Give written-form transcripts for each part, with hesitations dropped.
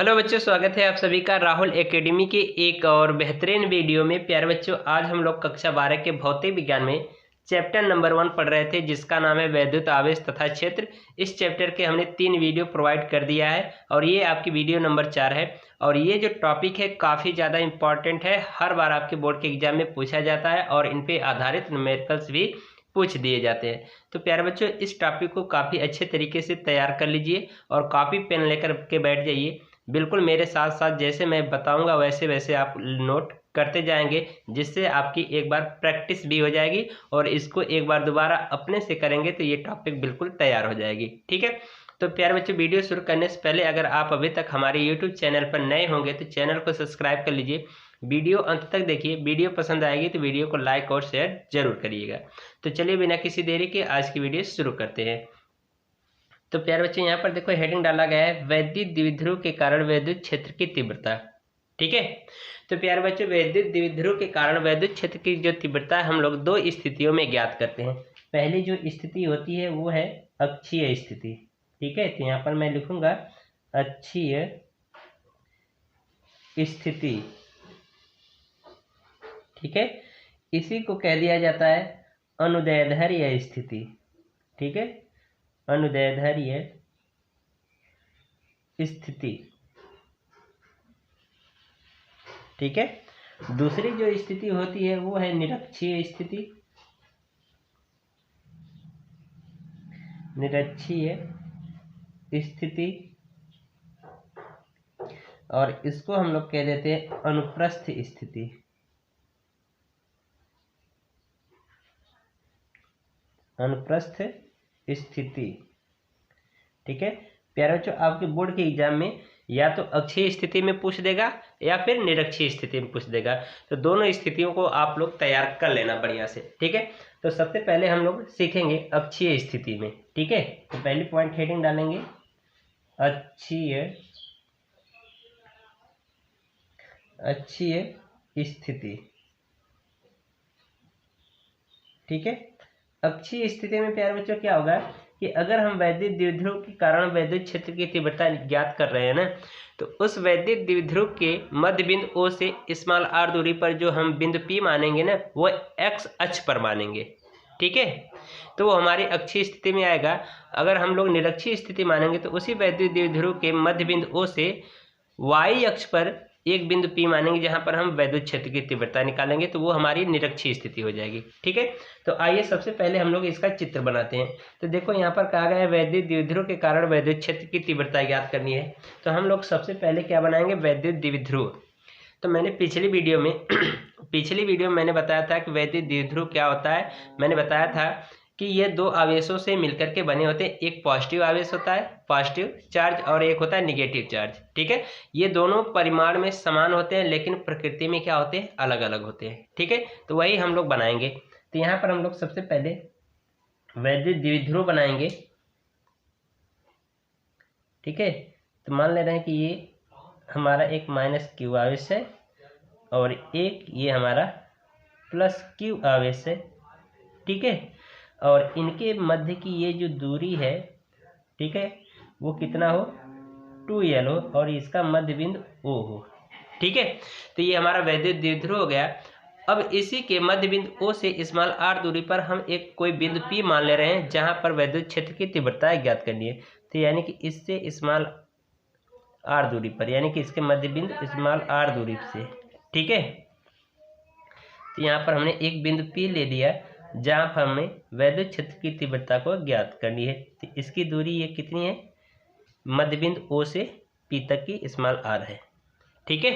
Hello बच्चों, स्वागत है आप सभी का राहुल एकेडमी के एक और बेहतरीन वीडियो में। प्यारे बच्चों, आज हम लोग कक्षा 12 के भौतिक विज्ञान में चैप्टर नंबर 1 पढ़ रहे थे, जिसका नाम है वैद्युत आवेश तथा क्षेत्र। इस चैप्टर के हमने 3 वीडियो प्रोवाइड कर दिया है और ये आपकी वीडियो नंबर 4 है। और ये जो टॉपिक है काफ़ी ज़्यादा इंपॉर्टेंट है, हर बार आपके बोर्ड के एग्जाम में पूछा जाता है और इन पर आधारित न्यूमेरिकल्स भी पूछ दिए जाते हैं। तो प्यारे बच्चों, इस टॉपिक को काफ़ी अच्छे तरीके से तैयार कर लीजिए और कॉपी पेन लेकर के बैठ जाइए। बिल्कुल मेरे साथ साथ जैसे मैं बताऊंगा वैसे वैसे आप नोट करते जाएंगे, जिससे आपकी एक बार प्रैक्टिस भी हो जाएगी और इसको एक बार दोबारा अपने से करेंगे तो ये टॉपिक बिल्कुल तैयार हो जाएगी। ठीक है, तो प्यारे बच्चों, वीडियो शुरू करने से पहले अगर आप अभी तक हमारे यूट्यूब चैनल पर नए होंगे तो चैनल को सब्सक्राइब कर लीजिए। वीडियो अंत तक देखिए, वीडियो पसंद आएगी तो वीडियो को लाइक और शेयर जरूर करिएगा। तो चलिए बिना किसी देरी के आज की वीडियो शुरू करते हैं। तो प्यारे बच्चों, यहाँ पर देखो हेडिंग डाला गया है वैद्युत द्विध्रुव के कारण वैद्युत क्षेत्र की तीव्रता। ठीक है, तो प्यारे बच्चों, वैद्युत द्विध्रुव के कारण वैद्युत क्षेत्र की जो तीव्रता है हम लोग 2 स्थितियों में ज्ञात करते हैं। पहली जो स्थिति होती है वो है अक्षीय स्थिति। ठीक है, तो यहाँ पर मैं लिखूंगा अक्षीय स्थिति। ठीक है, इसी को कह दिया जाता है अनुदैर्ध्य स्थिति। ठीक है, अनुदैर्ध्य स्थिति। ठीक है, दूसरी जो स्थिति होती है वो है निरक्षीय स्थिति। निरक्षीय स्थिति, और इसको हम लोग कह देते हैं अनुप्रस्थ स्थिति। अनुप्रस्थ स्थिति। ठीक है प्यारे बच्चों, आपके बोर्ड के एग्जाम में या तो अक्षीय स्थिति में पूछ देगा या फिर निरक्षीय स्थिति में पूछ देगा, तो दोनों स्थितियों को आप लोग तैयार कर लेना बढ़िया से। ठीक है, तो सबसे पहले हम लोग सीखेंगे अक्षीय स्थिति में। ठीक है, तो पहली पॉइंट हेडिंग डालेंगे अक्षीय स्थिति। ठीक है, अक्षीय स्थिति में प्यारे बच्चों क्या होगा कि अगर हम वैद्युत द्विध्रुव के कारण वैद्युत क्षेत्र की तीव्रता ज्ञात कर रहे हैं ना, तो उस वैद्युत द्विध्रुव के मध्य बिंदु O से स्मॉल r दूरी पर जो हम बिंदु P मानेंगे ना, वो x अक्ष पर मानेंगे। ठीक है, तो वो हमारी अक्षीय स्थिति में आएगा। अगर हम लोग निरक्षीय स्थिति मानेंगे तो उसी वैद्युत द्विध्रुव के मध्य बिंदु O से y अक्ष पर एक बिंदु P मानेंगे, जहां पर हम वैद्युत क्षेत्र की तीव्रता निकालेंगे, तो वो हमारी निरक्षीय स्थिति हो जाएगी। ठीक है, तो आइए सबसे पहले हम लोग इसका चित्र बनाते हैं। तो देखो यहाँ पर कहा गया है वैद्युत द्विध्रुव के कारण वैद्युत क्षेत्र की तीव्रता ज्ञात करनी है। तो हम लोग सबसे पहले क्या बनाएंगे, वैद्युत द्विध्रुव। तो मैंने पिछली वीडियो में मैंने बताया था कि वैद्युत द्विध्रुव क्या होता है। मैंने बताया था कि ये 2 आवेशों से मिलकर के बने होते हैं। एक पॉजिटिव आवेश होता है, पॉजिटिव चार्ज, और एक होता है निगेटिव चार्ज। ठीक है, ये दोनों परिमाण में समान होते हैं लेकिन प्रकृति में क्या होते हैं, अलग अलग होते हैं। ठीक है, तो वही हम लोग बनाएंगे। तो यहाँ पर हम लोग सबसे पहले वैद्युत द्विध्रुव बनाएंगे। ठीक है, तो मान ले रहे हैं कि ये हमारा एक -q आवेश है और एक ये हमारा +q आवेश है। ठीक है, और इनके मध्य की ये जो दूरी है, ठीक है, वो कितना हो, 2l हो, और इसका मध्य बिंदु O हो। ठीक है, तो ये हमारा वैद्युत द्विध्रुव हो गया। अब इसी के मध्य बिंदु O से स्मॉल r दूरी पर हम एक कोई बिंदु P मान ले रहे हैं, जहां पर वैद्युत क्षेत्र की तीव्रता ज्ञात करनी है। तो यानी कि इससे स्मॉल r दूरी पर, यानी कि इसके मध्य बिंदु स्मॉल r दूरी से। ठीक है, तो यहाँ पर हमने एक बिंदु P ले लिया जहाँ पर हमें वैद्युत क्षेत्र की तीव्रता को ज्ञात करनी है। तो इसकी दूरी ये कितनी है, मध्य बिंदु O से P तक की स्मॉल r है। ठीक है,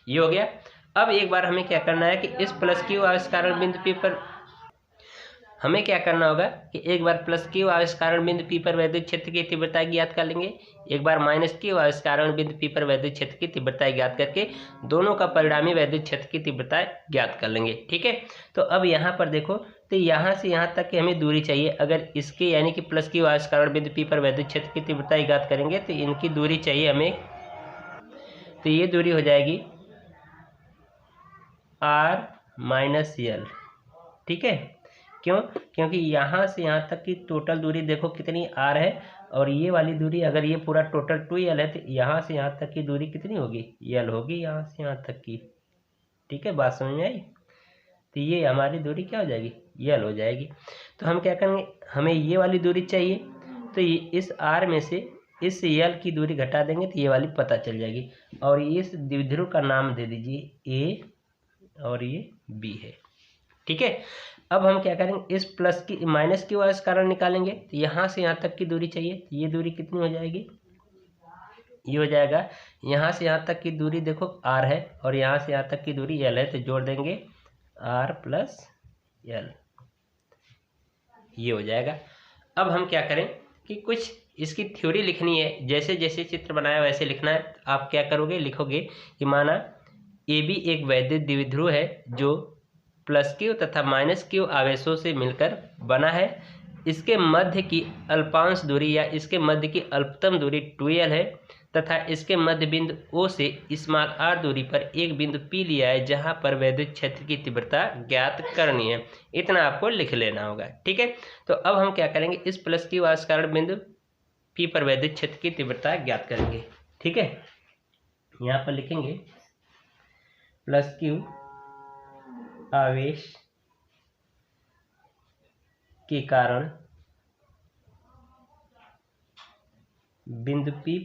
ये हो गया। अब एक बार हमें क्या करना है कि इस +q आवेश कारण बिंदु P पर हमें क्या करना होगा कि एक बार +q आवेश कारण बिंदु P पर वैद्युत क्षेत्र की तीव्रता ज्ञात कर लेंगे, एक बार -q आवेश कारण बिंदु P पर वैद्युत क्षेत्र की तीव्रता ज्ञात करके दोनों का परिणामी वैद्युत क्षेत्र की तीव्रता ज्ञात कर लेंगे। ठीक है, तो अब यहाँ पर देखो, तो यहाँ से यहाँ तक की हमें दूरी चाहिए। अगर इसके यानी कि +q आवेश कारण बिंदु P पर वैद्युत क्षेत्र की तीव्रता ज्ञात करेंगे तो इनकी दूरी चाहिए हमें। तो ये दूरी हो जाएगी r - l। ठीक है, क्यों? क्योंकि यहाँ से यहाँ तक की टोटल दूरी देखो कितनी r है, और ये वाली दूरी अगर ये पूरा टोटल 2l है तो यहाँ से यहाँ तक की दूरी कितनी होगी? l होगी यहाँ से यहाँ तक की। ठीक है, बात समझ में आई? तो ये हमारी दूरी क्या हो जाएगी? l हो जाएगी। तो हम क्या करेंगे, हमें ये वाली दूरी चाहिए, तो ये इस r में से इस l की दूरी घटा देंगे तो ये वाली पता चल जाएगी, और इस द्विध्रुव का नाम दे दीजिए a और ये b है। ठीक है, अब हम क्या करेंगे, इस प्लस की माइनस की वजह से कारण निकालेंगे, तो यहाँ से यहाँ तक की दूरी चाहिए, तो ये दूरी कितनी हो जाएगी? ये हो जाएगा यहाँ से यहाँ तक की दूरी देखो r है, और यहाँ से यहाँ तक की दूरी l है, तो जोड़ देंगे r प्लस l, ये हो जाएगा। अब हम क्या करें कि कुछ इसकी थ्योरी लिखनी है, जैसे जैसे चित्र बनाया वैसे लिखना है। आप क्या करोगे, लिखोगे कि माना AB एक वैद्युत द्विध्रुव है जो प्लस q तथा माइनस q आवेशों से मिलकर बना है। इसके मध्य की अल्पांश दूरी या इसके मध्य की अल्पतम दूरी 2l है तथा इसके मध्य बिंदु O से स्मॉल r दूरी पर एक बिंदु P लिया है जहां पर वैद्युत क्षेत्र की तीव्रता ज्ञात करनी है। इतना आपको लिख लेना होगा। ठीक है, तो अब हम क्या करेंगे, इस प्लस q आवेश कारण बिंदु P पर वैद्युत क्षेत्र की तीव्रता ज्ञात करेंगे। ठीक है, यहाँ पर लिखेंगे प्लस q आवेश के कारण बिंदु P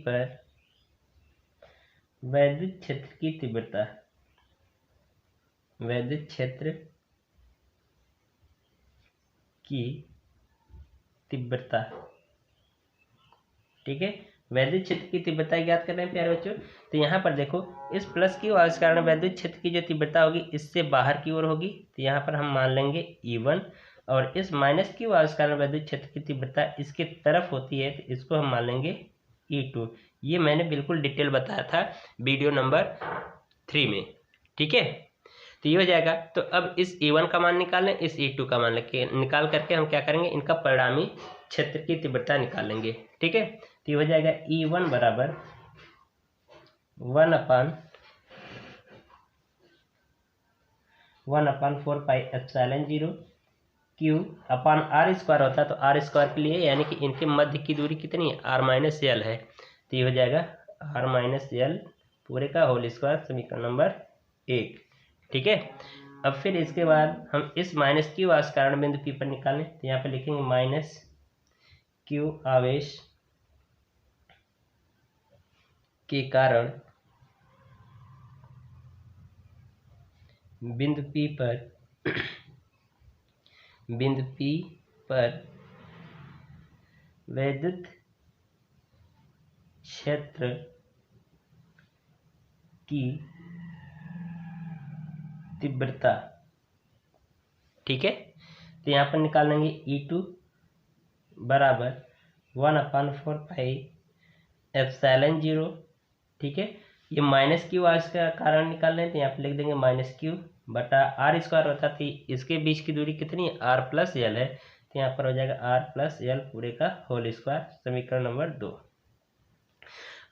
पर वैद्युत क्षेत्र की तीव्रता, वैद्युत क्षेत्र की तीव्रता। ठीक है, वैद्युत क्षेत्र की तीव्रता ज्ञात कर रहे हैं प्यारे बच्चों। तो यहाँ पर देखो, इस प्लस की आवेश कारण वैद्युत क्षेत्र की जो तीव्रता होगी इससे बाहर की ओर होगी, तो यहाँ पर हम मान लेंगे E1, और इस माइनस की आवेश कारण वैद्युत क्षेत्र की तीव्रता इसके तरफ होती है, तो इसको हम मान लेंगे E2। ये मैंने बिल्कुल डिटेल बताया था वीडियो नंबर 3 में। ठीक है, तो ये हो जाएगा। तो अब इस E1 का मान निकालें, इस E2 का मान निकाल करके हम क्या करेंगे, इनका परिणामी क्षेत्र की तीव्रता निकालेंगे। ठीक है, तो ये हो जाएगा E1 बराबर 1/4 pi epsilon 0 Q upon r square होता है, तो r स्क्वायर के लिए यानी कि इनके मध्य की दूरी कितनी है, r माइनस l है, तो ये हो जाएगा r माइनस l पूरे का होल स्क्वायर, समीकरण नंबर 1। ठीक है, अब फिर इसके बाद हम इस माइनस q आवेश कारण बिंदु P पर निकालें, तो यहाँ पर लिखेंगे माइनस q आवेश के कारण बिंदु P पर वैद्युत क्षेत्र की तीव्रता। ठीक है, तो यहाँ पर निकालेंगे E2 बराबर 1/4 पाई एप्सिलॉन 0। ठीक है, ये माइनस क्यू आवेश का कारण निकाल रहे हैं, तो यहाँ पे लिख देंगे माइनस क्यू बटा r स्क्वायर होता थी, इसके बीच की दूरी कितनी है, r प्लस l है, तो यहाँ पर हो जाएगा r प्लस l पूरे का होल स्क्वायर, समीकरण नंबर 2।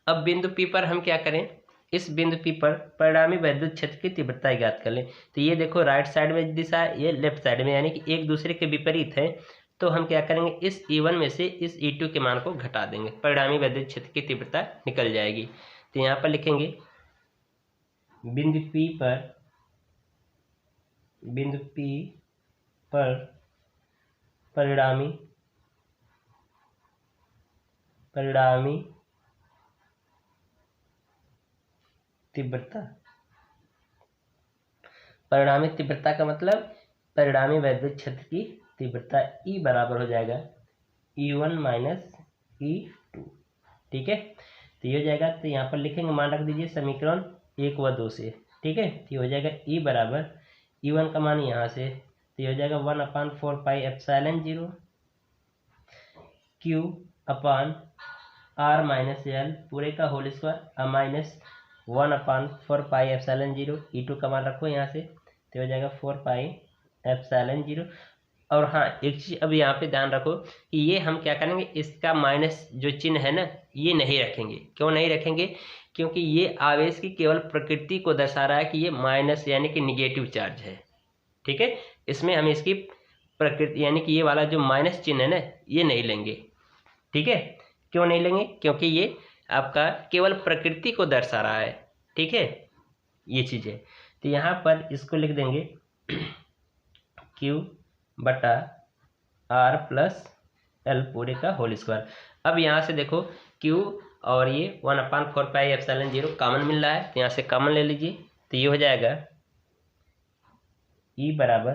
अब बिंदु P पर हम क्या करें, इस बिंदु P पर परिणामी वैद्युत क्षेत्र की तीव्रता ज्ञात कर लें। तो ये देखो राइट साइड में दिशा है, ये लेफ्ट साइड में, यानी कि एक दूसरे के विपरीत है। तो हम क्या करेंगे, इस E1 में से इस E2 के मान को घटा देंगे, परिणामी वैद्युत क्षेत्र की तीव्रता निकल जाएगी। तो यहाँ पर लिखेंगे बिंदु P पर परिणामी तीव्रता का मतलब परिणामी वैद्युत क्षेत्र की तीव्रता E बराबर हो जाएगा E1 माइनस E2। ठीक है, तो ये हो जाएगा। तो यहाँ पर लिखेंगे, मान रख दीजिए समीकरण 1 व 2 से। ठीक है, तो ये हो जाएगा E बराबर E1 का मान यहाँ से, तो ये हो जाएगा 1/4 pi epsilon 0 Q upon r minus l पूरे का whole square minus 1/4 pi epsilon 0 E2 का मान रखो यहाँ से, तो हो जाएगा 4 पाई एप्सिलॉन 0। और हाँ, एक चीज़ अब यहाँ पे ध्यान रखो कि ये हम क्या करेंगे, इसका माइनस जो चिन्ह है ना, ये नहीं रखेंगे। क्यों नहीं रखेंगे, क्योंकि ये आवेश की केवल प्रकृति को दर्शा रहा है कि ये माइनस यानी कि निगेटिव चार्ज है। ठीक है, इसमें हम इसकी प्रकृति यानी कि ये वाला जो माइनस चिन्ह है ना, ये नहीं लेंगे। ठीक है, क्यों नहीं लेंगे? क्योंकि ये आपका केवल प्रकृति को दर्शा रहा है। ठीक है, ये चीज़ें तो यहाँ पर इसको लिख देंगे Q बटा R प्लस L पूरे का होल स्क्वायर। अब यहाँ से देखो Q और ये 1/4πε0 कॉमन मिल रहा है, तो यहाँ से कॉमन ले लीजिए, तो ये हो जाएगा E बराबर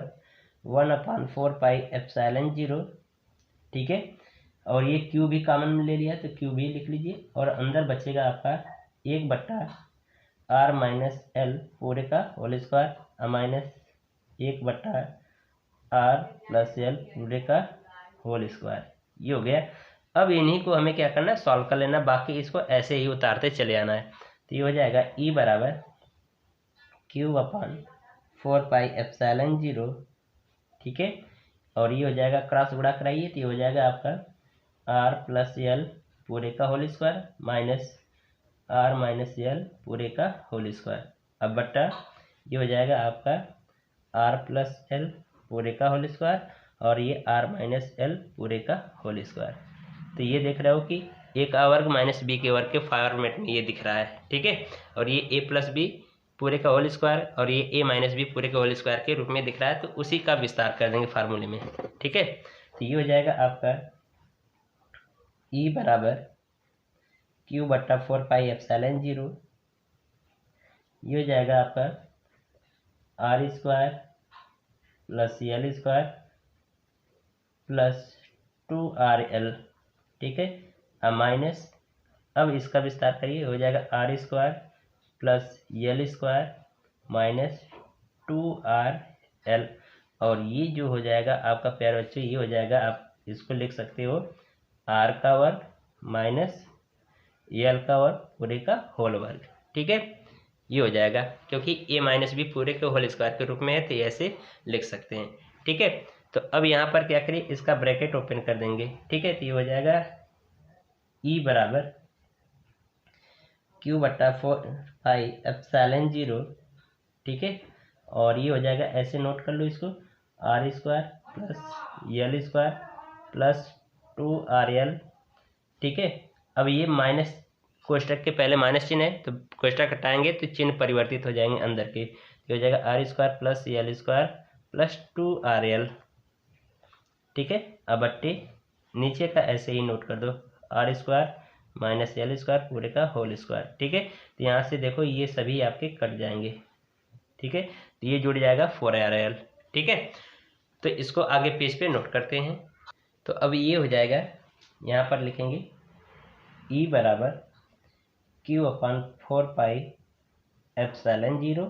1/4πε0। ठीक है, और ये Q भी कॉमन ले लिया तो Q भी लिख लीजिए, और अंदर बचेगा आपका 1/R माइनस L पूरे का whole square minus 1/R plus L पूरे का होल स्क्वायर। ये हो गया। अब इन्हीं को हमें क्या करना है, सॉल्व कर लेना, बाकी इसको ऐसे ही उतारते चले आना है। तो ये हो जाएगा E बराबर Q/4πε0। ठीक है, और ये हो जाएगा क्रॉस गुणा कराइए, तो ये हो जाएगा आपका R प्लस L पूरे का whole square minus R minus L पूरे का होल स्क्वायर। अब बट्टा ये हो जाएगा आपका R प्लस L पूरे का होल स्क्वायर और ये R माइनस L पूरे का होल स्क्वायर। तो ये देख रहे हो कि ए का वर्ग माइनस बी के वर्ग के फॉर्मेट में ये दिख रहा है। ठीक है, और ये ए प्लस बी पूरे का होल स्क्वायर और ये ए माइनस बी पूरे का होल स्क्वायर के रूप में दिख रहा है, तो उसी का विस्तार कर देंगे फार्मूले में। ठीक है, तो ये हो जाएगा आपका E बराबर Q/4πε0। ये हो जाएगा आपका R square plus L square plus 2RL। ठीक है, अब माइनस, अब इसका विस्तार करिए, हो जाएगा R square plus L square minus 2RL, और ये जो हो जाएगा आपका प्यारे बच्चों, ये हो जाएगा, आप इसको लिख सकते हो R का वर्ग माइनस L का वर्ग पूरे का होल वर्ग। ठीक है, ये हो जाएगा, क्योंकि a माइनस बी पूरे के होल स्क्वायर के रूप में है, तो ऐसे लिख सकते हैं। ठीक है, तो अब यहाँ पर क्या करिए, इसका ब्रैकेट ओपन कर देंगे। ठीक है, तो ये हो जाएगा E बराबर Q/4πε0। ठीक है, और ये हो जाएगा, ऐसे नोट कर लो इसको, R square plus L square plus 2RL। ठीक है, अब ये माइनस कोष्टक के पहले माइनस चिन्ह है, तो कोष्टक हटाएंगे तो चिन्ह परिवर्तित हो जाएंगे अंदर के, तो हो जाएगा R square plus L square plus 2RL। ठीक है, अब बट्टे नीचे का ऐसे ही नोट कर दो, R square minus L square पूरे का होल स्क्वायर। ठीक है, तो यहाँ से देखो ये सभी आपके कट जाएंगे। ठीक है, तो ये जुड़ जाएगा 4RL। ठीक है, तो इसको आगे पेज पे नोट करते हैं। तो अब ये हो जाएगा, यहाँ पर लिखेंगे E बराबर Q/4πε0।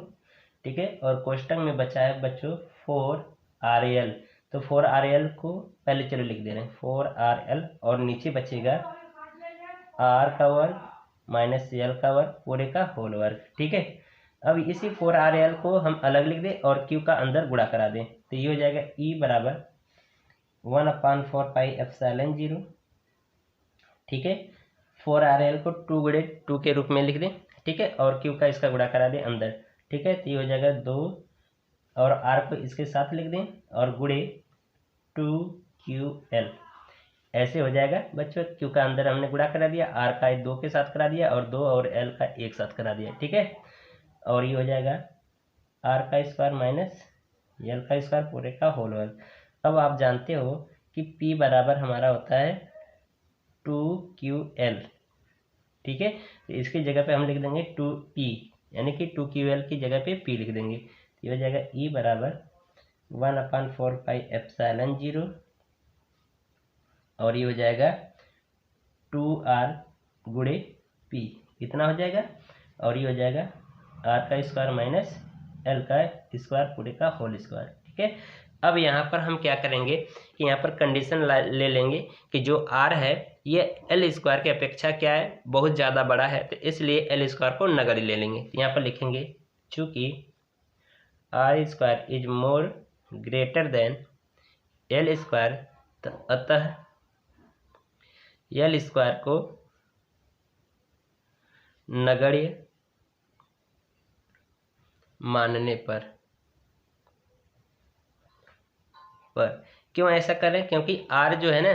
ठीक है, और कोष्टक में बचा है बच्चों 4RL, तो 4RL को पहले चलो लिख दे रहे हैं 4RL, और नीचे बचेगा R का वर्ग माइनस L का वर्ग पूरे का होल वर्ग। ठीक है, अब इसी 4RL को हम अलग लिख दें और Q का अंदर गुणा करा दें, तो ये हो जाएगा E बराबर 1/4πε0। ठीक है, 4RL को 2 गुणे 2 के रूप में लिख दें। ठीक है, और Q का इसका गुणा करा दें अंदर। ठीक है, तो ये हो जाएगा 2, और R को इसके साथ लिख दें और गुणे 2QL, ऐसे हो जाएगा बच्चों। Q का अंदर हमने गुणा करा दिया, R का 2 के साथ करा दिया और 2 और L का एक साथ करा दिया। ठीक है, और ये हो जाएगा R का स्क्वायर माइनस L का स्क्वायर पूरे का होल वर्ग। अब आप जानते हो कि P बराबर हमारा होता है 2QL। ठीक है, तो इसकी जगह पे हम लिख देंगे 2P, यानी कि 2QL की जगह पे P लिख देंगे, तो ये हो जाएगा E बराबर 1/4πε0, और ये हो जाएगा 2R गुणे P, इतना हो जाएगा, और ये हो जाएगा R का स्क्वायर माइनस L का स्क्वायर पूरे का होल स्क्वायर। ठीक है, अब यहाँ पर हम क्या करेंगे कि यहाँ पर कंडीशन ले लेंगे कि जो R है ये L स्क्वायर की अपेक्षा क्या है, बहुत ज़्यादा बड़ा है, तो इसलिए L स्क्वायर को नगण्य ले लेंगे। यहाँ पर लिखेंगे चूँकि R square is more greater than L square, तो अतः L स्क्वायर को नगण्य मानने पर क्यों ऐसा करें? क्योंकि r जो है ना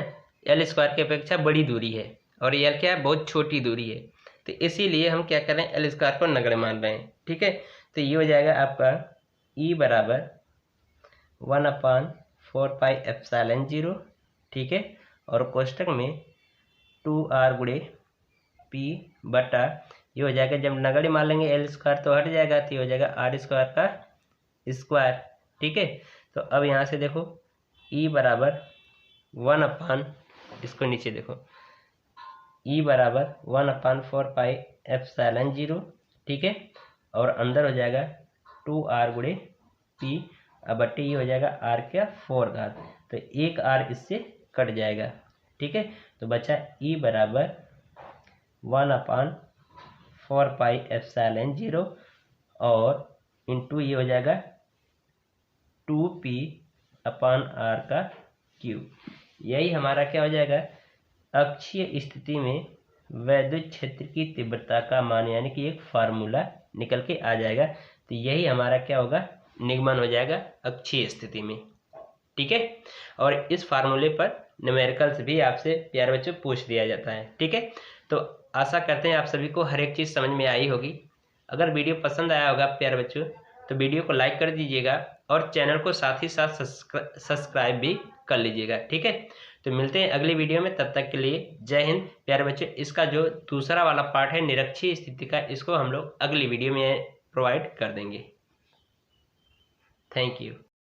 l स्क्वायर की अपेक्षा बड़ी दूरी है और l क्या है, बहुत छोटी दूरी है, तो इसीलिए हम क्या कर रहे हैं, l स्क्वायर को नगण्य मान रहे हैं। ठीक है, तो ये हो जाएगा आपका E बराबर 1/4πε0, ठीक है, और कोष्टक में 2r गुणे p बटा, ये हो जाएगा, जब नगण्य मान लेंगे l स्क्वायर तो हट जाएगा, तो ये हो जाएगा r स्क्वायर का स्क्वायर। ठीक है, तो अब यहाँ से देखो E बराबर 1/, इसको नीचे देखो, E बराबर 1/4πε0, ठीक है, और अंदर हो जाएगा 2r गुणे p, अब बट्टे ये हो जाएगा r क्या 4 घात, तो एक r इससे कट जाएगा। ठीक है, तो बचा E बराबर 1/4πε0 और इंटू ये हो जाएगा 2p/r का क्यूब। यही हमारा क्या हो जाएगा, अक्षीय स्थिति में वैद्युत क्षेत्र की तीव्रता का मान, यानी कि एक फार्मूला निकल के आ जाएगा। तो यही हमारा क्या होगा, निगमन हो जाएगा अक्षीय स्थिति में। ठीक है, और इस फार्मूले पर न्यूमेरिकल्स भी आपसे प्यारे बच्चों पूछ दिया जाता है। ठीक है, तो आशा करते हैं आप सभी को हर एक चीज़ समझ में आई होगी। अगर वीडियो पसंद आया होगा प्यारे बच्चों, तो वीडियो को लाइक कर दीजिएगा और चैनल को साथ ही साथ सब्सक्राइब भी कर लीजिएगा। ठीक है, तो मिलते हैं अगली वीडियो में, तब तक के लिए जय हिंद प्यारे बच्चों। इसका जो दूसरा वाला पार्ट है निरक्षीय स्थिति का, इसको हम लोग अगली वीडियो में प्रोवाइड कर देंगे। Thank you.